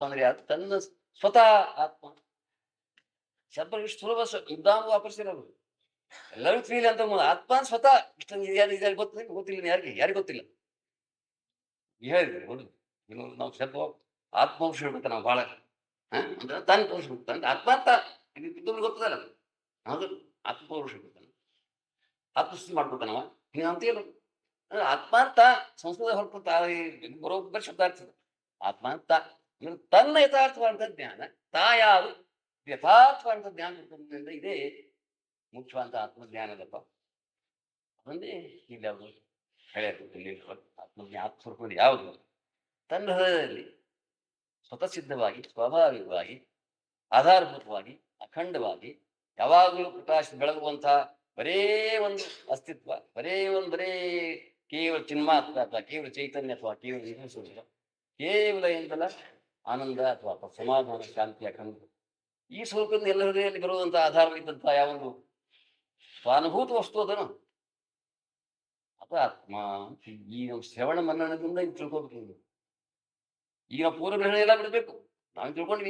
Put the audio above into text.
ಅಂದ್ರೆ ಅದು ತನ್ನ ಸ್ವತಃ ಆತ್ಮ ಶಬ್ದ ಇಷ್ಟು ಸುಲಭ ಇದ್ದಾಗೂ ವಾಪರಿಸಿರೋದು ಎಲ್ಲರಿಗೂ ತಿಳಿಲಿ ಅಂತ ಆತ್ಮ ಸ್ವತಃ ಇಷ್ಟೊಂದು ಯಾರು ಗೊತ್ತಿಲ್ಲ ಯಾರಿಗೆ ಯಾರಿಗೆ ಗೊತ್ತಿಲ್ಲ ಹೇಳಿದ್ರು ಹೌದು ನಾವು ಸ್ವಲ್ಪ ಆತ್ಮವಂಶ ಹೇಳ್ಬೇಕು ನಾವು ಬಹಳ ಅಂದ್ರೆ ತಾನು ತೋರಿಸ್ಬೇಕು ತಂದೆ ಆತ್ಮ ಅಂತ ಇದು ಗೊತ್ತದಲ್ಲ ಹೌದು ಆತ್ಮಪೌರುಷ ಹೇಳ್ತಾನೆ ಆತ್ಮಸ್ಥಿತಿ ಮಾಡ್ಕೊತಾನವ ನೀವು ಅಂತೀಯಲ್ಲ ಆತ್ಮ ಅಂತ ಸಂಸ್ಕೃತ ಹೊರತು ಬರೋಬ್ಬರಿ ಶಬ್ದ ಆಗ್ತದೆ ಆತ್ಮ ಅಂತ ತನ್ನ ಯಥಾರ್ಥವಾದಂಥ ಜ್ಞಾನ ಯಾರು ಯಥಾರ್ಥವಾದಂಥ ಜ್ಞಾನ ಇದೇ ಮುಖ್ಯವಾದ ಆತ್ಮಜ್ಞಾನದಪ್ಪ ಅದನ್ನೇ ಇಲ್ಲಿ ಅವರು ಹೇಳ್ಯಾರ ಆತ್ಮಸ್ವರೂಪ ಯಾವುದು ತನ್ನ ಹೃದಯದಲ್ಲಿ ಸ್ವತಃ ಸಿದ್ಧವಾಗಿ ಸ್ವಾಭಾವಿಕವಾಗಿ ಆಧಾರಭೂತವಾಗಿ ಅಖಂಡವಾಗಿ ಯಾವಾಗಲೂ ಪ್ರಕಾಶ ಬೆಳಗುವಂತಹ ಬರೇ ಒಂದು ಅಸ್ತಿತ್ವ ಬರೇ ಕೇವಲ ಚಿನ್ಮಾತ್ರ ಅಥವಾ ಕೇವಲ ಚೈತನ್ಯ ಅಥವಾ ಕೇವಲ ಸ್ವರೂಪ ಕೇವಲ ಎಂದಲ್ಲ ಆನಂದ ಅಥವಾ ಸಮಾಧಾನ ಶಾಂತಿ ಅಖಂಡ ಈ ಸ್ವರೂಪದಿಂದ ಎಲ್ಲ ಹೃದಯದಲ್ಲಿ ಬರುವಂತಹ ಆಧಾರವಿದ್ದಂತಹ ಯಾವೊಂದು ಸ್ವಾನುಭೂತ ವಸ್ತು ಅದನ್ನು ಅದು ಆತ್ಮ ಈ ಶ್ರವಣ ಮನ್ನಣದಿಂದ ಇದು ತಿಳ್ಕೊಬೇಕು ಈಗ ಪೂರ್ವ ಗ್ರಹಣ ಎಲ್ಲ ಬಿಡಬೇಕು ನಾವು ತಿಳ್ಕೊಂಡು